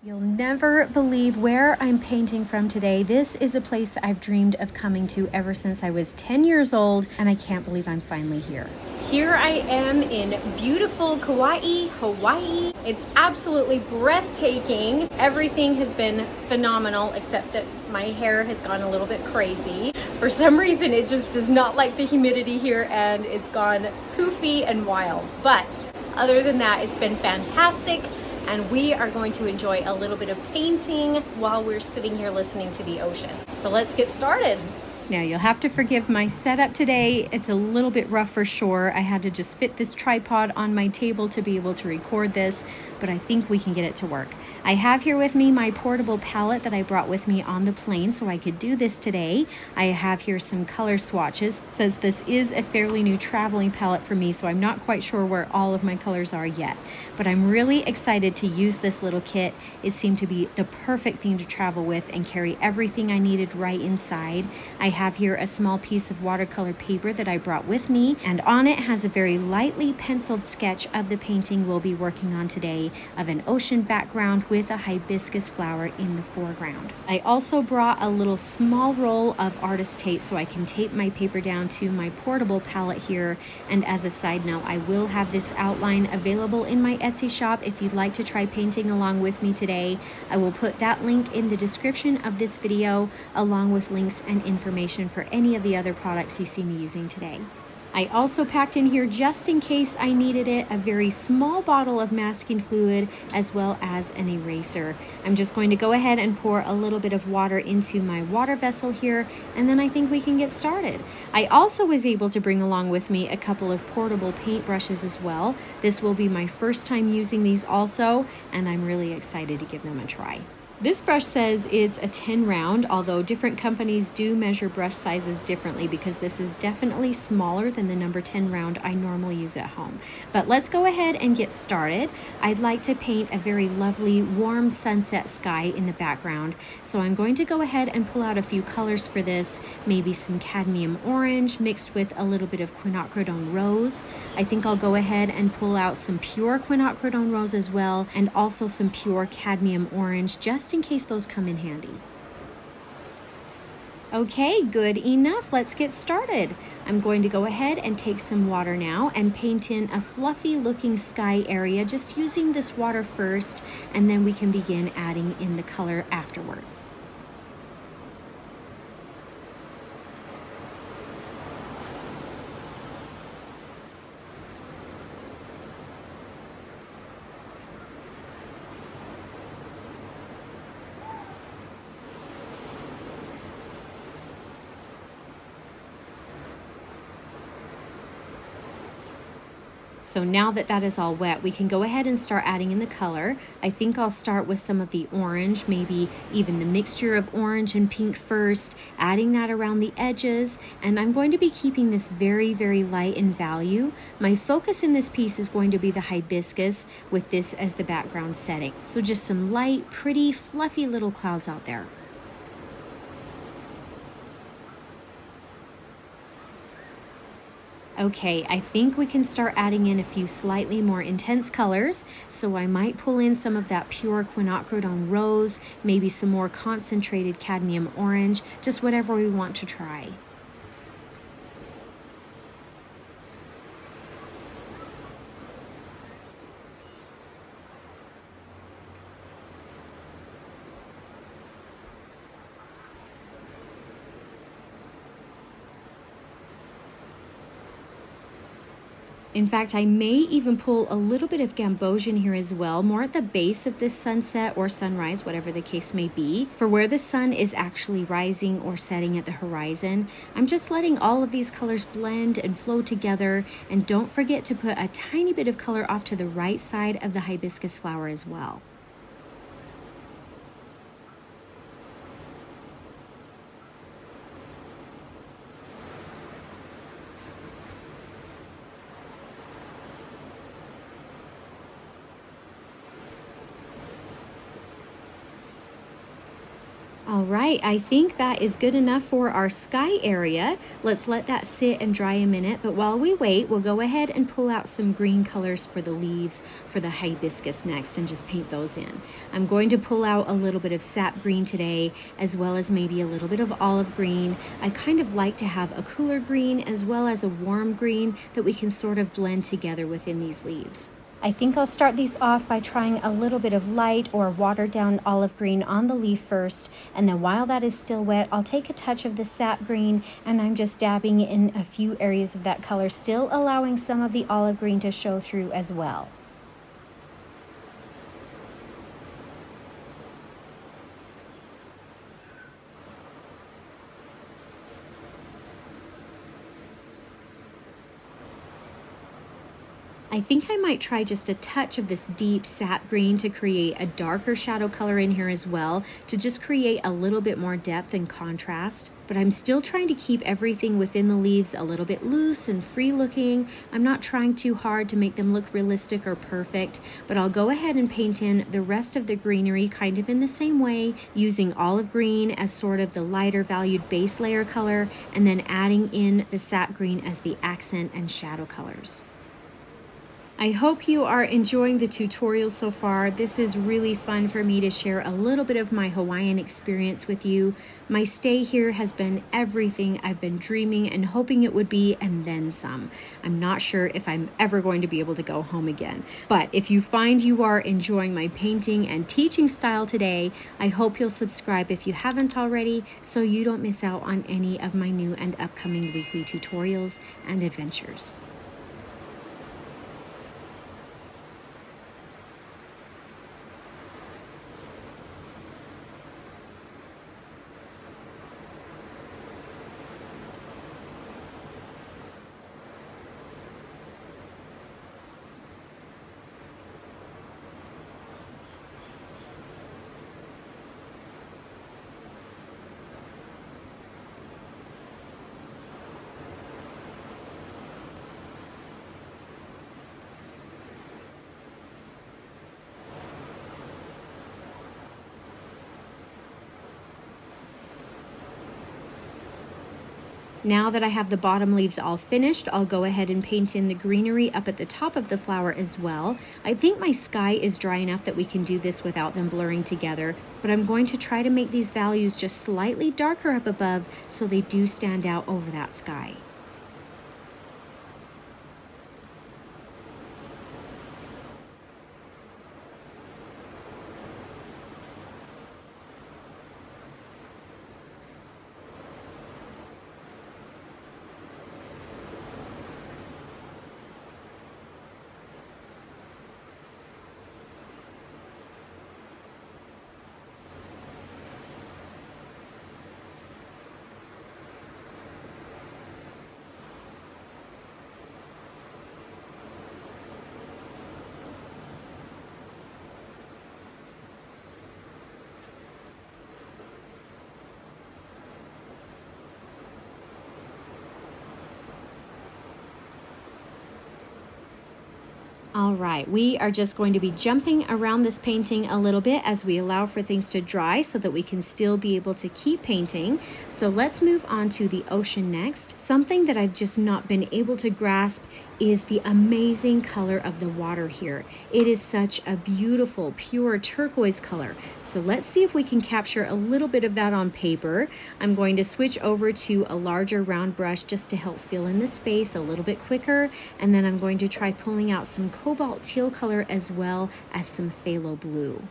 You'll never believe where I'm painting from today. This is a place I've dreamed of coming to ever since I was 10 years old, and I can't believe I'm finally here. Here I am in beautiful Kauai, Hawaii. It's absolutely breathtaking. Everything has been phenomenal, except that my hair has gone a little bit crazy. For some reason, it just does not like the humidity here, and it's gone poofy and wild. But other than that, it's been fantastic. And we are going to enjoy a little bit of painting while we're sitting here listening to the ocean. So let's get started. Now you'll have to forgive my setup today. It's a little bit rough for sure. I had to just fit this tripod on my table to be able to record this, but I think we can get it to work. I have here with me my portable palette that I brought with me on the plane so I could do this today. I have here some color swatches. It says this is a fairly new traveling palette for me, so I'm not quite sure where all of my colors are yet. But I'm really excited to use this little kit. It seemed to be the perfect thing to travel with and carry everything I needed right inside. I have here a small piece of watercolor paper that I brought with me, and on it has a very lightly penciled sketch of the painting we'll be working on today of an ocean background with a hibiscus flower in the foreground. I also brought a little small roll of artist tape so I can tape my paper down to my portable palette here. And as a side note, I will have this outline available in my Etsy shop if you'd like to try painting along with me today. I will put that link in the description of this video, along with links and information for any of the other products you see me using today. I also packed in here, just in case I needed it, a very small bottle of masking fluid as well as an eraser. I'm just going to go ahead and pour a little bit of water into my water vessel here, and then I think we can get started. I also was able to bring along with me a couple of portable paint brushes as well. This will be my first time using these also, and I'm really excited to give them a try. This brush says it's a 10 round, although different companies do measure brush sizes differently because this is definitely smaller than the number 10 round I normally use at home. But let's go ahead and get started. I'd like to paint a very lovely warm sunset sky in the background. So I'm going to go ahead and pull out a few colors for this, maybe some cadmium orange mixed with a little bit of quinacridone rose. I think I'll go ahead and pull out some pure quinacridone rose as well, and also some pure cadmium orange, just in case those come in handy. Okay, good enough. Let's get started. I'm going to go ahead and take some water now and paint in a fluffy looking sky area, just using this water first, and then we can begin adding in the color afterwards. So now that that is all wet, we can go ahead and start adding in the color. I think I'll start with some of the orange, maybe even the mixture of orange and pink first, adding that around the edges. And I'm going to be keeping this very, very light in value. My focus in this piece is going to be the hibiscus with this as the background setting. So just some light, pretty, fluffy little clouds out there. Okay, I think we can start adding in a few slightly more intense colors. So I might pull in some of that pure quinacridone rose, maybe some more concentrated cadmium orange, just whatever we want to try. In fact, I may even pull a little bit of Gamboge in here as well, more at the base of this sunset or sunrise, whatever the case may be, for where the sun is actually rising or setting at the horizon. I'm just letting all of these colors blend and flow together, and don't forget to put a tiny bit of color off to the right side of the hibiscus flower as well. All right, I think that is good enough for our sky area. Let's let that sit and dry a minute, but while we wait, we'll go ahead and pull out some green colors for the leaves for the hibiscus next and just paint those in. I'm going to pull out a little bit of sap green today, as well as maybe a little bit of olive green. I kind of like to have a cooler green as well as a warm green that we can sort of blend together within these leaves. I think I'll start these off by trying a little bit of light or watered down olive green on the leaf first, and then while that is still wet, I'll take a touch of the sap green and I'm just dabbing in a few areas of that color, still allowing some of the olive green to show through as well. I think I might try just a touch of this deep sap green to create a darker shadow color in here as well, to just create a little bit more depth and contrast. But I'm still trying to keep everything within the leaves a little bit loose and free looking. I'm not trying too hard to make them look realistic or perfect, but I'll go ahead and paint in the rest of the greenery kind of in the same way, using olive green as sort of the lighter valued base layer color, and then adding in the sap green as the accent and shadow colors. I hope you are enjoying the tutorial so far. This is really fun for me to share a little bit of my Hawaiian experience with you. My stay here has been everything I've been dreaming and hoping it would be, and then some. I'm not sure if I'm ever going to be able to go home again. But if you find you are enjoying my painting and teaching style today, I hope you'll subscribe if you haven't already, so you don't miss out on any of my new and upcoming weekly tutorials and adventures. Now that I have the bottom leaves all finished, I'll go ahead and paint in the greenery up at the top of the flower as well. I think my sky is dry enough that we can do this without them blurring together, but I'm going to try to make these values just slightly darker up above so they do stand out over that sky. All right, we are just going to be jumping around this painting a little bit as we allow for things to dry so that we can still be able to keep painting. So let's move on to the ocean next. Something that I've just not been able to grasp is the amazing color of the water here. It is such a beautiful, pure turquoise color. So let's see if we can capture a little bit of that on paper. I'm going to switch over to a larger round brush just to help fill in the space a little bit quicker. And then I'm going to try pulling out some cobalt teal color as well as some phthalo blue.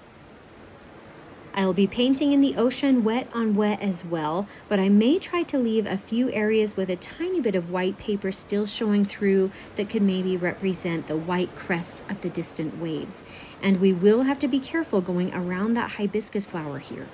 I'll be painting in the ocean wet on wet as well, but I may try to leave a few areas with a tiny bit of white paper still showing through that could maybe represent the white crests of the distant waves. And we will have to be careful going around that hibiscus flower here.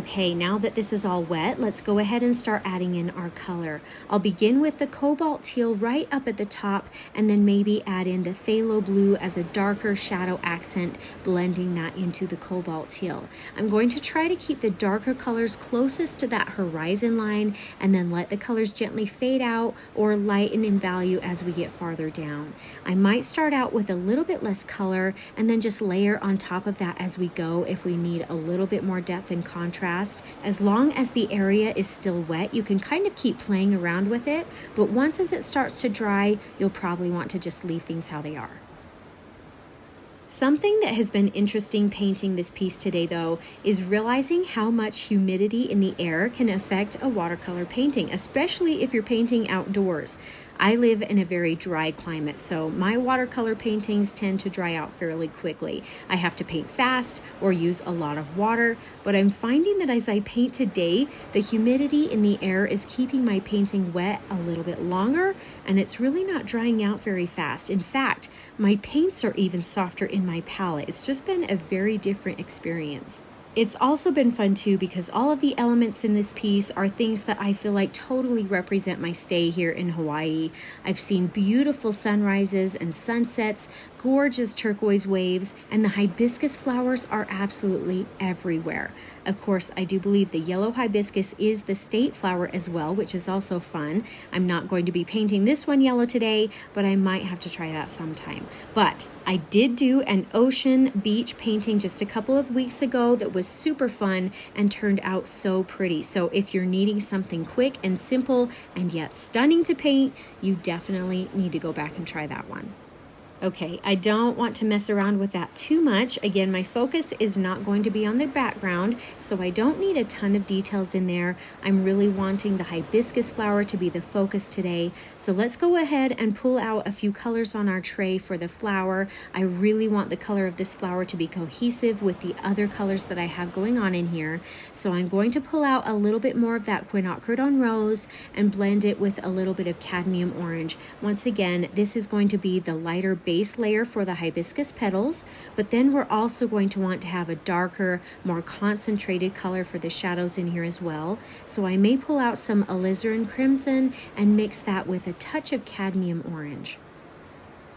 Okay, now that this is all wet, let's go ahead and start adding in our color. I'll begin with the Cobalt Teal right up at the top, and then maybe add in the Phthalo Blue as a darker shadow accent, blending that into the Cobalt Teal. I'm going to try to keep the darker colors closest to that horizon line, and then let the colors gently fade out or lighten in value as we get farther down. I might start out with a little bit less color, and then just layer on top of that as we go if we need a little bit more depth and contrast. As long as the area is still wet, you can kind of keep playing around with it, but once as it starts to dry, you'll probably want to just leave things how they are. Something that has been interesting painting this piece today, though, is realizing how much humidity in the air can affect a watercolor painting, especially if you're painting outdoors. I live in a very dry climate, so my watercolor paintings tend to dry out fairly quickly. I have to paint fast or use a lot of water, but I'm finding that as I paint today, the humidity in the air is keeping my painting wet a little bit longer, and it's really not drying out very fast. In fact, my paints are even softer in my palette. It's just been a very different experience. It's also been fun too because all of the elements in this piece are things that I feel like totally represent my stay here in Hawaii. I've seen beautiful sunrises and sunsets, gorgeous turquoise waves, and the hibiscus flowers are absolutely everywhere. Of course, I do believe the yellow hibiscus is the state flower as well, which is also fun. I'm not going to be painting this one yellow today, but I might have to try that sometime. But I did do an ocean beach painting just a couple of weeks ago that was super fun and turned out so pretty. So if you're needing something quick and simple and yet stunning to paint, you definitely need to go back and try that one. Okay, I don't want to mess around with that too much. Again, my focus is not going to be on the background, so I don't need a ton of details in there. I'm really wanting the hibiscus flower to be the focus today. So let's go ahead and pull out a few colors on our tray for the flower. I really want the color of this flower to be cohesive with the other colors that I have going on in here. So I'm going to pull out a little bit more of that Quinacridone rose and blend it with a little bit of cadmium orange. Once again, this is going to be the lighter base layer for the hibiscus petals, but then we're also going to want to have a darker, more concentrated color for the shadows in here as well. So I may pull out some alizarin crimson and mix that with a touch of cadmium orange.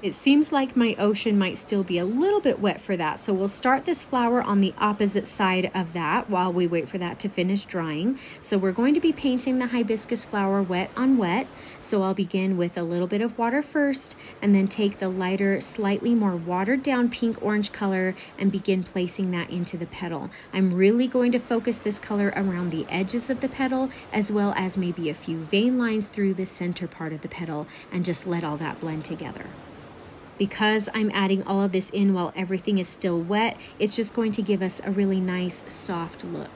It seems like my ocean might still be a little bit wet for that, so we'll start this flower on the opposite side of that while we wait for that to finish drying. So we're going to be painting the hibiscus flower wet on wet, so I'll begin with a little bit of water first, and then take the lighter, slightly more watered down pink-orange color and begin placing that into the petal. I'm really going to focus this color around the edges of the petal, as well as maybe a few vein lines through the center part of the petal, and just let all that blend together. Because I'm adding all of this in while everything is still wet, it's just going to give us a really nice, soft look.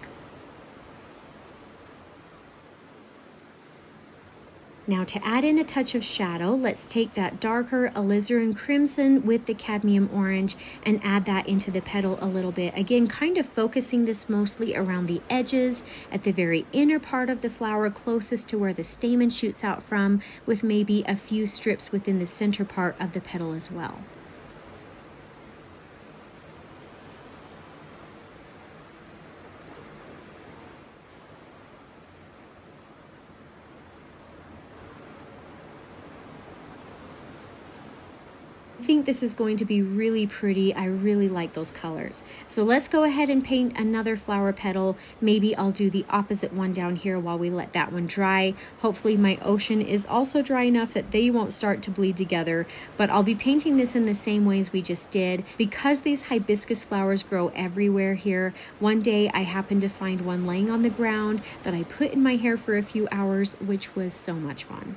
Now to add in a touch of shadow, let's take that darker alizarin crimson with the cadmium orange and add that into the petal a little bit. Again, kind of focusing this mostly around the edges at the very inner part of the flower closest to where the stamen shoots out from, with maybe a few strips within the center part of the petal as well. I think this is going to be really pretty. I really like those colors. So let's go ahead and paint another flower petal. Maybe I'll do the opposite one down here while we let that one dry. Hopefully my ocean is also dry enough that they won't start to bleed together, but I'll be painting this in the same ways we just did. Because these hibiscus flowers grow everywhere here, one day I happened to find one laying on the ground that I put in my hair for a few hours, which was so much fun.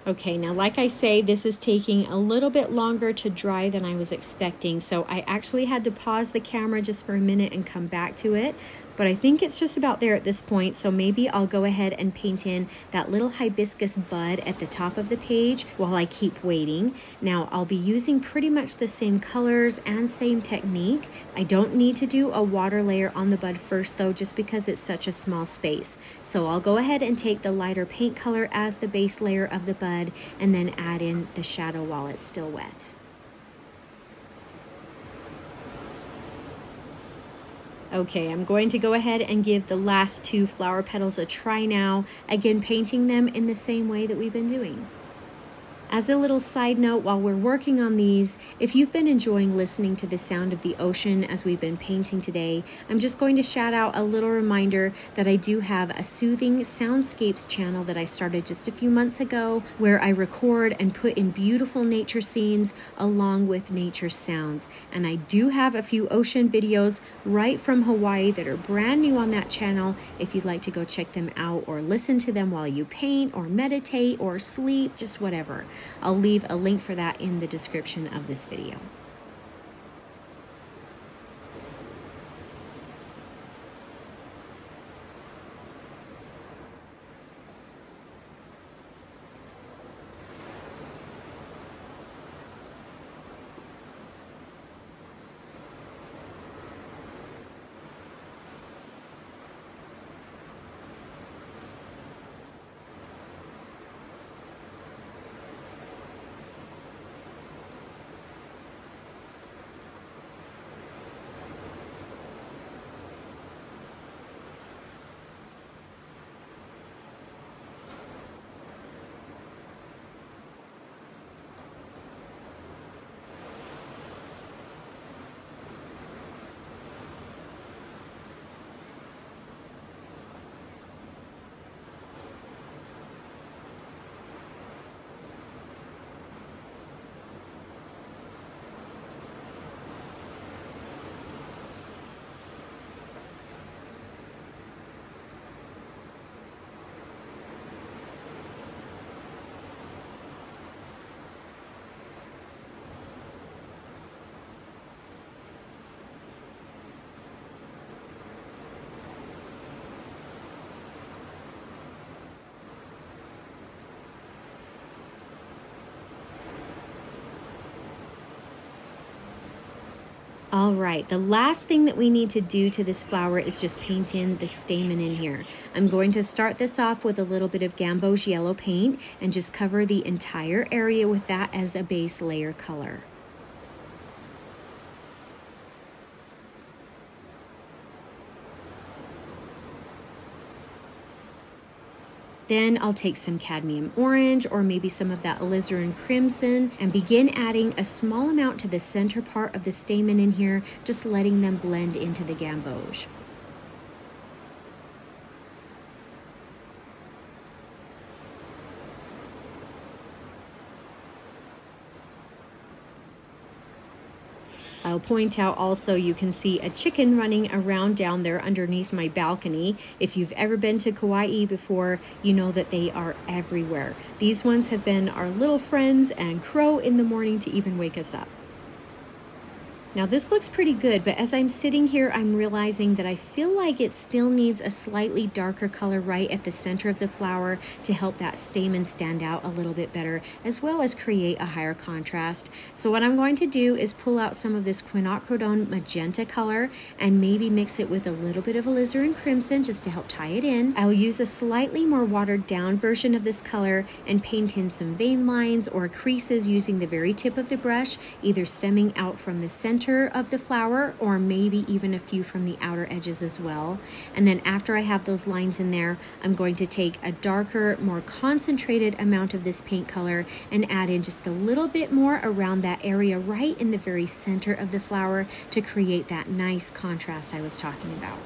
Okay, now like I say, this is taking a little bit longer to dry than I was expecting, so I actually had to pause the camera just for a minute and come back to it. But I think it's just about there at this point, so maybe I'll go ahead and paint in that little hibiscus bud at the top of the page while I keep waiting. Now, I'll be using pretty much the same colors and same technique. I don't need to do a water layer on the bud first though, just because it's such a small space. So I'll go ahead and take the lighter paint color as the base layer of the bud and then add in the shadow while it's still wet. Okay, I'm going to go ahead and give the last two flower petals a try now, again painting them in the same way that we've been doing. As a little side note, while we're working on these, if you've been enjoying listening to the sound of the ocean as we've been painting today, I'm just going to shout out a little reminder that I do have a soothing soundscapes channel that I started just a few months ago, where I record and put in beautiful nature scenes along with nature sounds. And I do have a few ocean videos right from Hawaii that are brand new on that channel if you'd like to go check them out or listen to them while you paint or meditate or sleep, just whatever. I'll leave a link for that in the description of this video. All right, the last thing that we need to do to this flower is just paint in the stamen in here. I'm going to start this off with a little bit of Gamboge yellow paint and just cover the entire area with that as a base layer color. Then I'll take some cadmium orange or maybe some of that alizarin crimson and begin adding a small amount to the center part of the stamen in here, just letting them blend into the gamboge. I'll point out also you can see a chicken running around down there underneath my balcony. If you've ever been to Kauai before, you know that they are everywhere. These ones have been our little friends and crow in the morning to even wake us up. Now this looks pretty good, but as I'm sitting here, I'm realizing that I feel like it still needs a slightly darker color right at the center of the flower to help that stamen stand out a little bit better, as well as create a higher contrast. So what I'm going to do is pull out some of this Quinacridone magenta color and maybe mix it with a little bit of alizarin crimson just to help tie it in. I'll use a slightly more watered down version of this color and paint in some vein lines or creases using the very tip of the brush, either stemming out from the center of the flower or maybe even a few from the outer edges as well. And then after I have those lines in there, I'm going to take a darker, more concentrated amount of this paint color and add in just a little bit more around that area right in the very center of the flower to create that nice contrast I was talking about.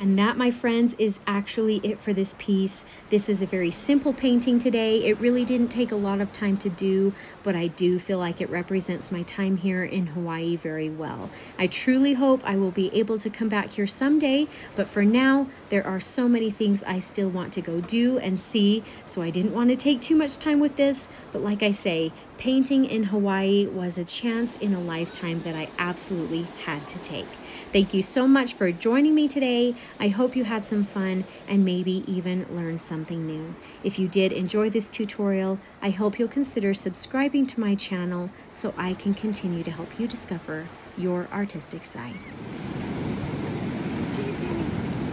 And that, my friends, is actually it for this piece. This is a very simple painting today. It really didn't take a lot of time to do, but I do feel like it represents my time here in Hawaii very well. I truly hope I will be able to come back here someday, but for now, there are so many things I still want to go do and see, so I didn't want to take too much time with this, but like I say, painting in Hawaii was a chance in a lifetime that I absolutely had to take. Thank you so much for joining me today. I hope you had some fun and maybe even learned something new. If you did enjoy this tutorial, I hope you'll consider subscribing to my channel so I can continue to help you discover your artistic side.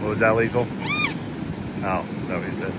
What was that, Liesl? Oh, that what he said.